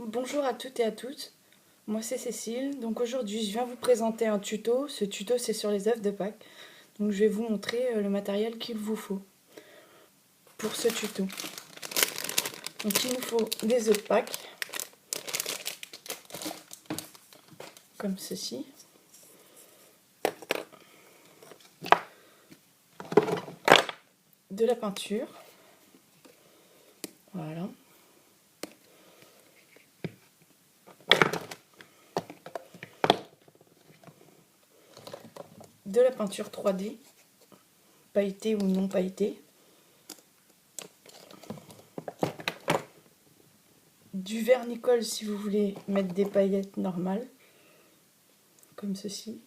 Bonjour à toutes et à tous, moi c'est Cécile. Donc aujourd'hui je viens vous présenter un tuto. Ce tuto c'est sur les œufs de Pâques. Donc je vais vous montrer le matériel qu'il vous faut pour ce tuto. Donc il nous faut des œufs de Pâques, comme ceci. De la peinture, voilà. De la peinture 3D, pailletée ou non pailletée. Du vernicole si vous voulez mettre des paillettes normales, comme ceci,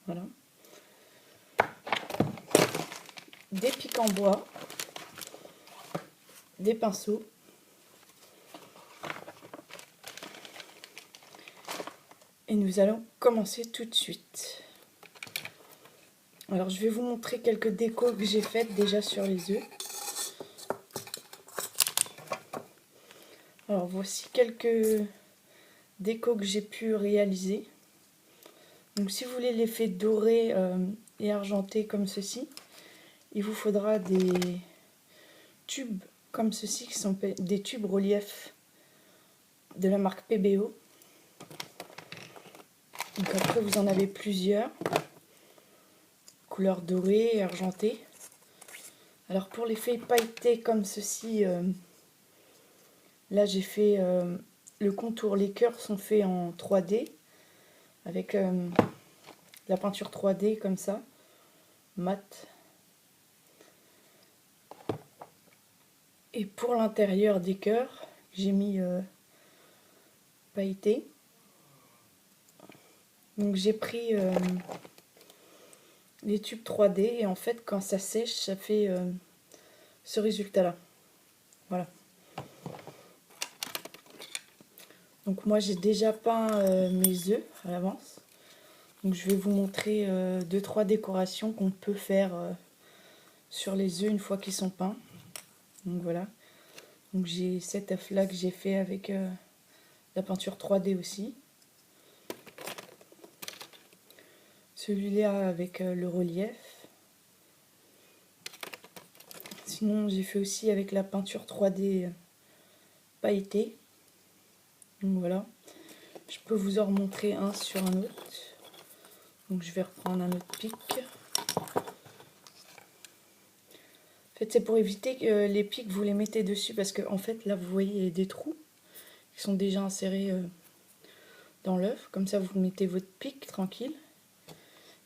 voilà. Des pics en bois, des pinceaux, et nous allons commencer tout de suite. Alors je vais vous montrer quelques décos que j'ai faites déjà sur les œufs. Alors voici quelques décos que j'ai pu réaliser. Donc si vous voulez l'effet doré et argenté comme ceci, il vous faudra des tubes comme ceci qui sont des tubes relief de la marque PBO. Donc après vous en avez plusieurs, couleur dorée et argentée. Alors pour l'effet pailleté comme ceci, là j'ai fait le contour, les cœurs sont faits en 3D avec la peinture 3D comme ça, mat. Et pour l'intérieur des cœurs, j'ai mis pailleté. Donc j'ai pris les tubes 3D et en fait quand ça sèche, ça fait ce résultat là. Voilà. Donc moi j'ai déjà peint mes œufs à l'avance. Donc je vais vous montrer 2-3 décorations qu'on peut faire sur les œufs une fois qu'ils sont peints. Donc voilà. Donc j'ai cet œuf là que j'ai fait avec la peinture 3D aussi. Celui-là avec le relief. Sinon j'ai fait aussi avec la peinture 3D pailletée. Donc voilà. Je peux vous en remontrer un sur un autre. Donc je vais reprendre un autre pic. En fait c'est pour éviter que les pics vous les mettez dessus parce que en fait là vous voyez il y a des trous qui sont déjà insérés dans l'œuf. Comme ça vous mettez votre pic tranquille.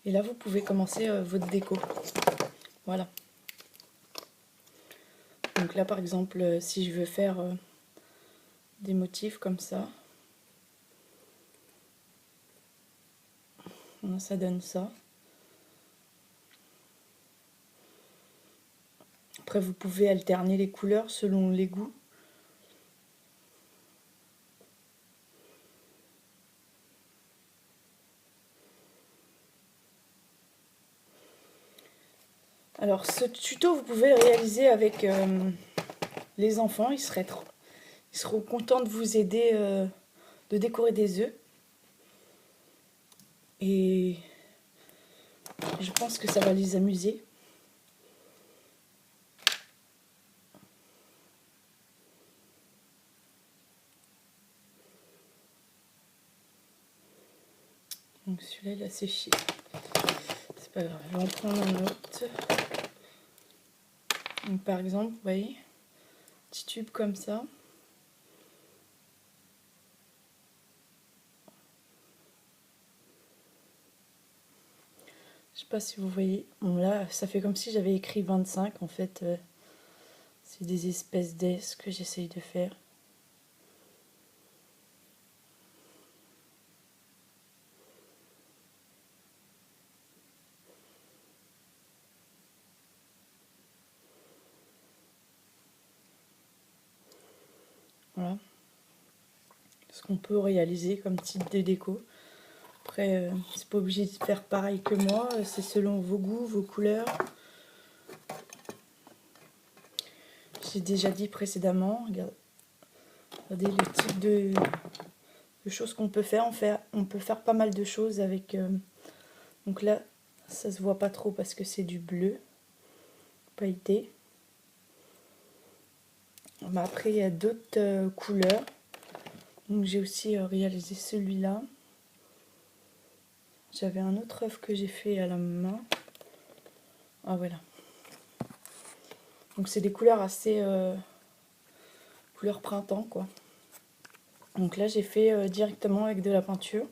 Et là vous pouvez commencer votre déco. Voilà. Donc là par exemple si je veux faire des motifs comme ça, ça donne ça. Après vous pouvez alterner les couleurs selon les goûts. Alors ce tuto vous pouvez le réaliser avec les enfants, ils seront contents de vous aider de décorer des œufs. Et je pense que ça va les amuser. Donc celui-là il a séché. C'est pas grave, je vais en prendre un autre. Donc par exemple, vous voyez, petit tube comme ça. Je sais pas si vous voyez. Bon là, ça fait comme si j'avais écrit 25. En fait, c'est des espèces d'S que j'essaye de faire. Voilà. Ce qu'on peut réaliser comme type de déco. Après, c'est pas obligé de faire pareil que moi. C'est selon vos goûts, vos couleurs. J'ai déjà dit précédemment. Regardez le type de choses qu'on peut faire. On peut faire pas mal de choses avec... donc là, ça se voit pas trop parce que c'est du bleu pailleté. Mais après, il y a d'autres couleurs. Donc j'ai aussi réalisé celui-là. J'avais un autre œuf que j'ai fait à la main. Ah voilà. Donc c'est des couleurs assez... couleur printemps quoi. Donc là j'ai fait directement avec de la peinture.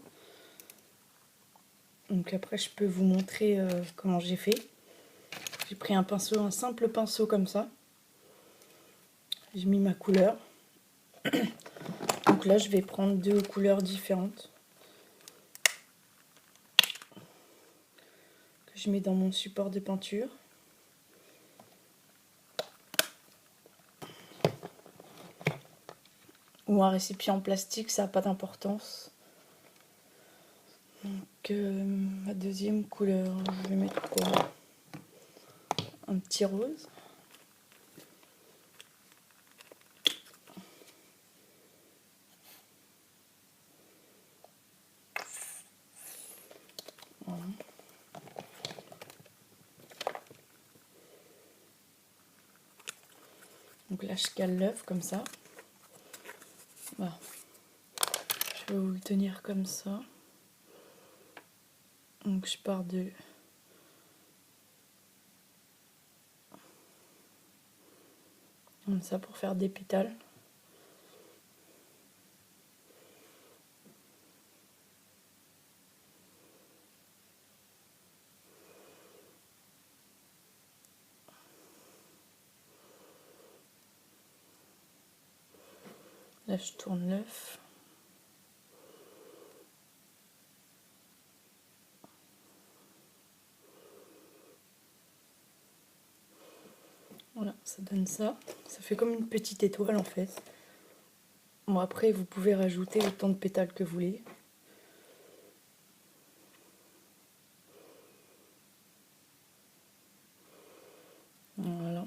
Donc après je peux vous montrer comment j'ai fait. J'ai pris un pinceau, un simple pinceau comme ça. J'ai mis ma couleur. Donc là je vais prendre deux couleurs différentes. Que je mets dans mon support de peinture. Ou un récipient en plastique, ça n'a pas d'importance. Donc ma deuxième couleur, je vais mettre quoi? Un petit rose. Voilà. Donc là je cale l'œuf comme ça. Voilà. Je vais vous le tenir comme ça. Donc je pars de... comme ça pour faire des pétales. Là je tourne l'œuf. Voilà, ça donne ça. Ça fait comme une petite étoile en fait. Bon après vous pouvez rajouter autant de pétales que vous voulez. Voilà.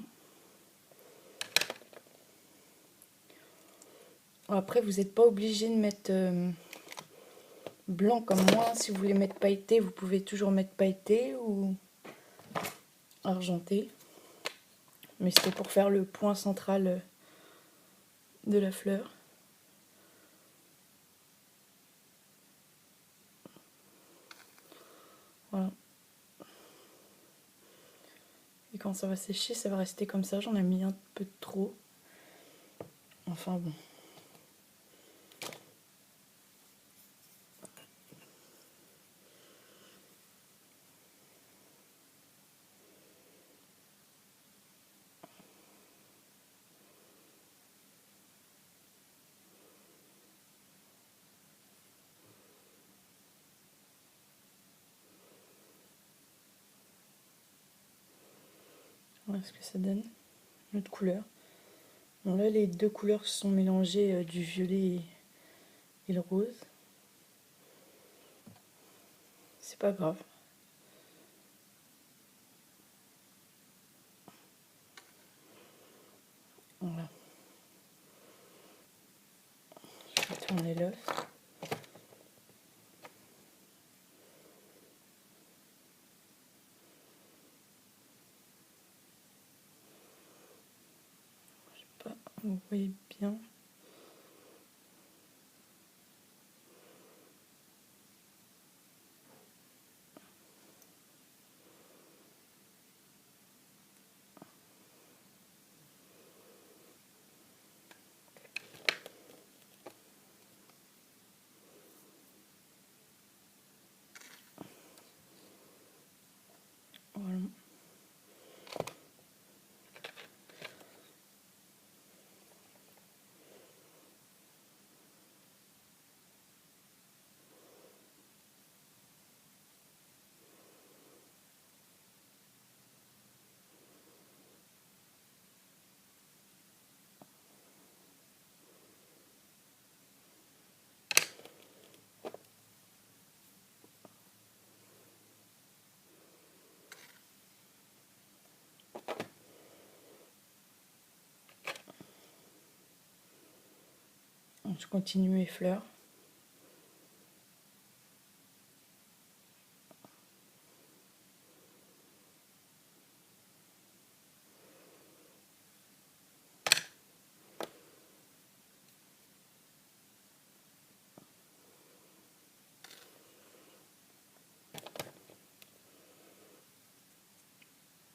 Après vous n'êtes pas obligé de mettre blanc comme moi. Si vous voulez mettre pailleté, vous pouvez toujours mettre pailleté ou argenté. Mais c'était pour faire le point central de la fleur. Voilà. Et quand ça va sécher, ça va rester comme ça. J'en ai mis un peu trop. Enfin bon. Voilà ce que ça donne. Une autre couleur. Bon là les deux couleurs se sont mélangées, du violet et le rose. C'est pas grave. Voilà. Je vais tourner l'œuf. Je sais pas, vous voyez bien. Voilà. Je continue mes fleurs.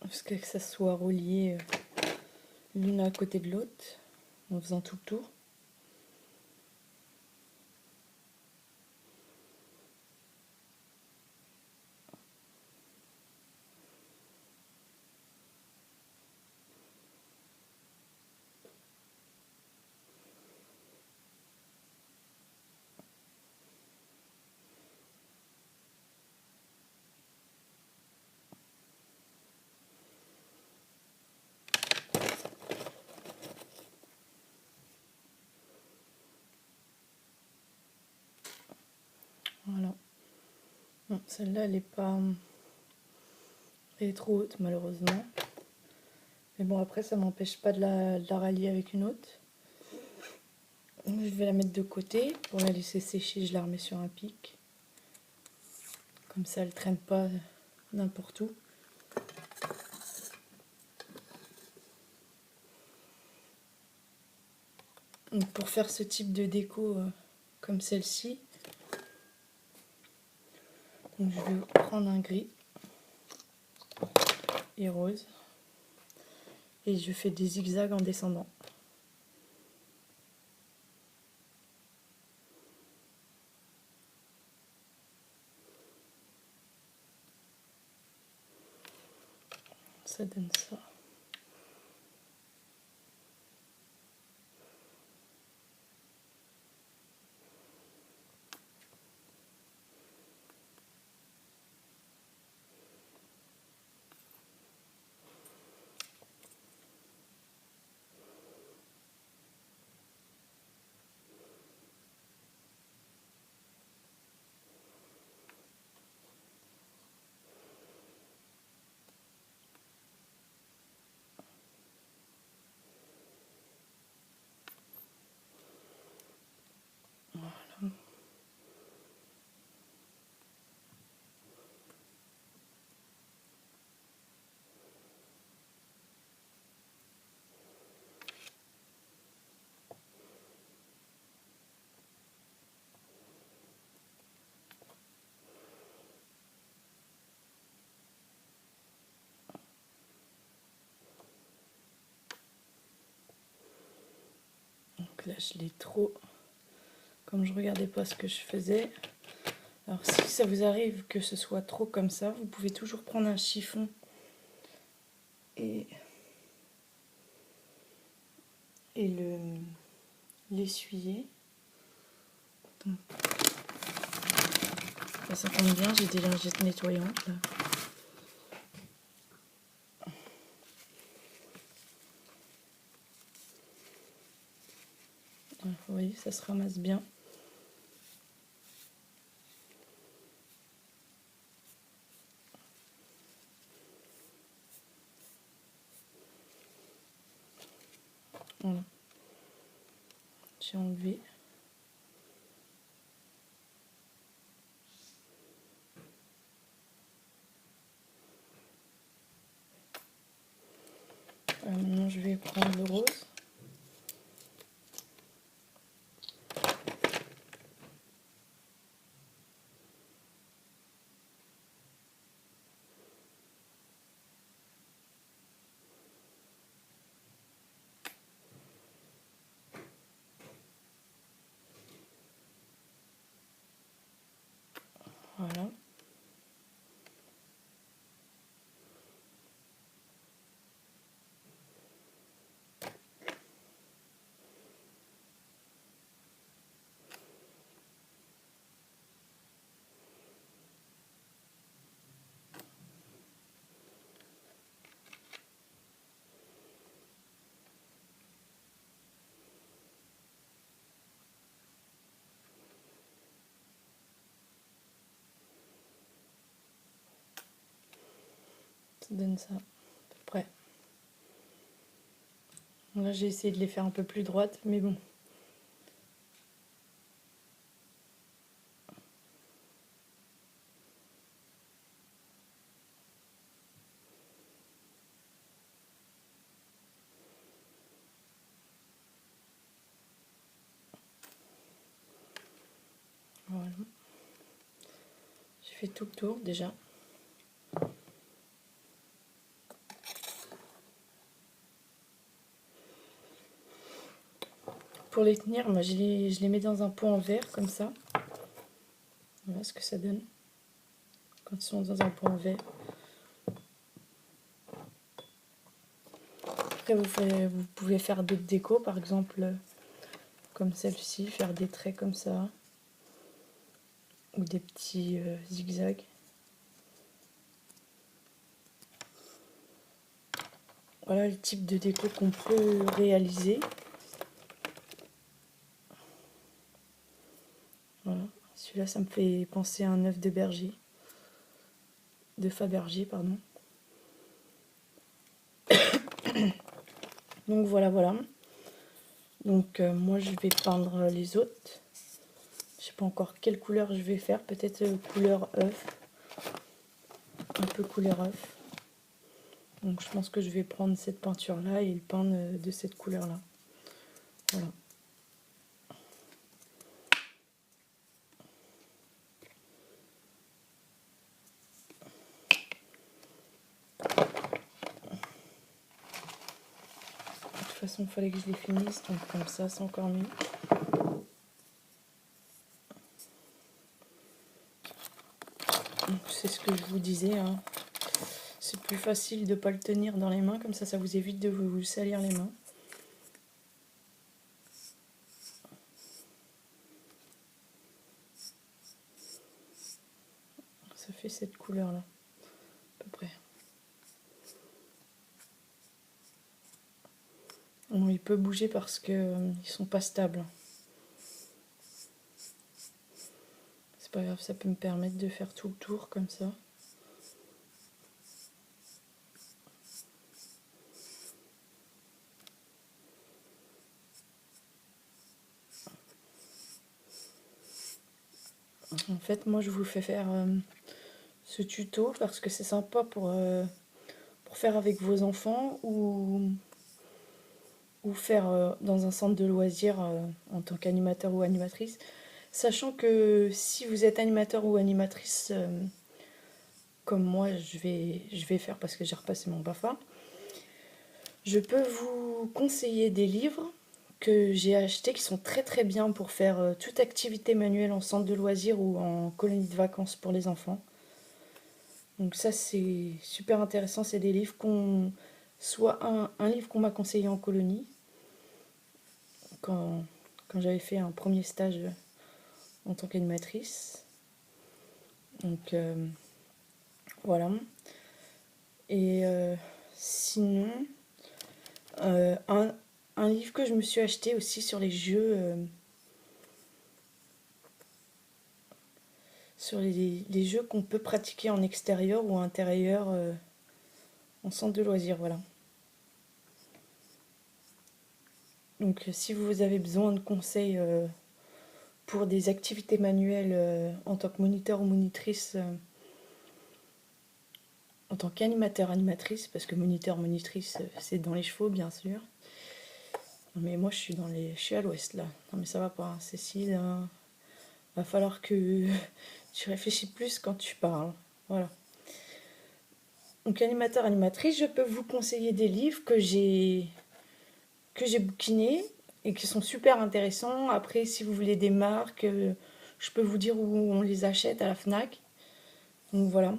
jusqu'à ce que ça soit relié l'une à côté de l'autre, en faisant tout le tour. Voilà. Bon, celle-là, elle est trop haute malheureusement. Mais bon, après, ça m'empêche pas de la rallier avec une autre. Je vais la mettre de côté. Pour la laisser sécher, je la remets sur un pic. Comme ça, elle traîne pas n'importe où. Donc, pour faire ce type de déco comme celle-ci, je vais prendre un gris et rose. Et je fais des zigzags en descendant. Ça donne ça. Voilà. Donc là, je l'ai trop... Comme je regardais pas ce que je faisais. Alors si ça vous arrive que ce soit trop comme ça, vous pouvez toujours prendre un chiffon et l'essuyer. Ça tombe bien, j'ai des lingettes nettoyantes là. Vous voyez, ça se ramasse bien. Voilà. J'ai enlevé. Maintenant, je vais prendre le rose. Voilà. Ça donne ça, à peu près. Là, j'ai essayé de les faire un peu plus droites, mais bon. Voilà. J'ai fait tout le tour déjà. pour les tenir, moi, je les mets dans un pot en verre comme ça. Voilà ce que ça donne quand ils sont dans un pot en verre. Après, vous pouvez faire d'autres décos, par exemple comme celle-ci, faire des traits comme ça, ou des petits zigzags. Voilà le type de déco qu'on peut réaliser. Voilà, celui-là, ça me fait penser à un œuf de berger, de Fabergé, pardon. Donc voilà. Donc moi, je vais peindre les autres. Je sais pas encore quelle couleur je vais faire, peut-être couleur œuf, un peu couleur œuf. Donc je pense que je vais prendre cette peinture-là et le peindre de cette couleur-là. Voilà. De toute façon, il fallait que je les finisse, donc comme ça, c'est encore mieux. C'est ce que je vous disais, hein. C'est plus facile de ne pas le tenir dans les mains, comme ça vous évite de vous salir les mains. Ça fait cette couleur là, à peu près. Bon, il peut bouger parce que ils sont pas stables. C'est pas grave, ça peut me permettre de faire tout le tour comme ça. En fait, moi je vous fais faire ce tuto parce que c'est sympa pour faire avec vos enfants ou faire dans un centre de loisirs en tant qu'animateur ou animatrice. Sachant que si vous êtes animateur ou animatrice, comme moi je vais faire parce que j'ai repassé mon BAFA, je peux vous conseiller des livres que j'ai achetés qui sont très très bien pour faire toute activité manuelle en centre de loisirs ou en colonie de vacances pour les enfants. Donc ça c'est super intéressant, c'est des livres soit un livre qu'on m'a conseillé en colonie quand j'avais fait un premier stage en tant qu'animatrice. Donc voilà. Et sinon, un livre que je me suis acheté aussi sur les jeux, sur les jeux qu'on peut pratiquer en extérieur ou en intérieur en centre de loisirs, voilà. Donc si vous avez besoin de conseils pour des activités manuelles en tant que moniteur ou monitrice, en tant qu'animateur, animatrice, parce que moniteur, monitrice, c'est dans les chevaux, bien sûr. Non, mais moi, je suis à l'ouest, là. Non, mais ça va pas, hein, Cécile. Va falloir que tu réfléchis plus quand tu parles. Voilà. Donc, animateur, animatrice, je peux vous conseiller des livres que j'ai bouquinés et qui sont super intéressants. Après, si vous voulez des marques, je peux vous dire où on les achète à la FNAC. Donc, voilà.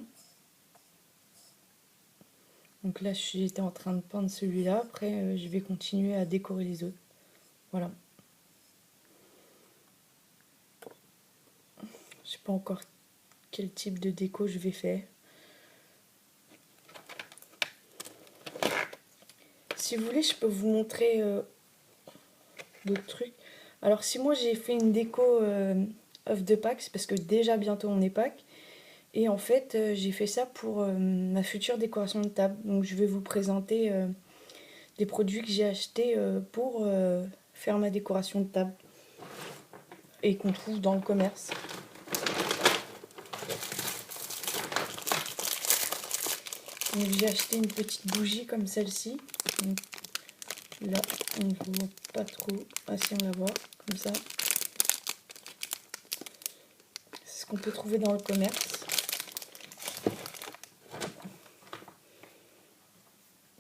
Donc là, j'étais en train de peindre celui-là. Après, je vais continuer à décorer les autres. Voilà. Je sais pas encore quel type de déco je vais faire. Si vous voulez, je peux vous montrer d'autres trucs. Alors, si moi j'ai fait une déco œuf de Pâques, c'est parce que déjà bientôt on est Pâques. Et en fait, j'ai fait ça pour ma future décoration de table. Donc, je vais vous présenter des produits que j'ai achetés pour faire ma décoration de table et qu'on trouve dans le commerce. Donc, j'ai acheté une petite bougie comme celle-ci. Donc, là, on ne voit pas trop. Ah si, on la voit, comme ça. C'est ce qu'on peut trouver dans le commerce.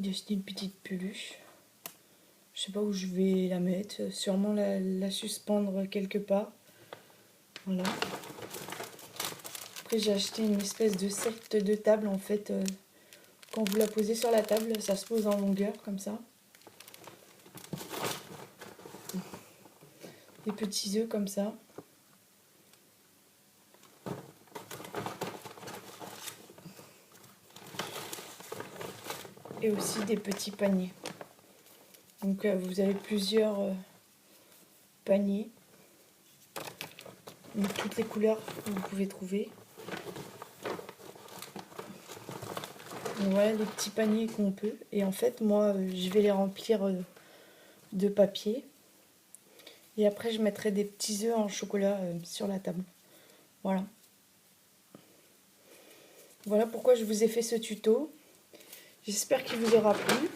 J'ai acheté une petite peluche. Je Je sais pas où je vais la mettre, sûrement la suspendre quelque part. Voilà. Après j'ai acheté une espèce de set de table en fait. Quand vous la posez sur la table, ça se pose en longueur comme ça. Des petits œufs comme ça. Et aussi des petits paniers. Donc vous avez plusieurs paniers. Donc, toutes les couleurs que vous pouvez trouver. Donc, voilà les petits paniers qu'on peut. Et en fait moi je vais les remplir de papier. Et après je mettrai des petits œufs en chocolat sur la table. Voilà. Voilà pourquoi je vous ai fait ce tuto. J'espère qu'il vous aura plu.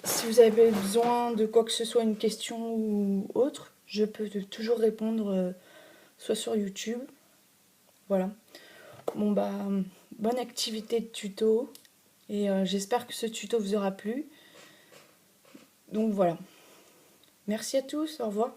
Si vous avez besoin de quoi que ce soit, une question ou autre, je peux toujours répondre soit sur YouTube. Voilà. Bon bah, bonne activité de tuto. Et j'espère que ce tuto vous aura plu. Donc voilà. Merci à tous, au revoir.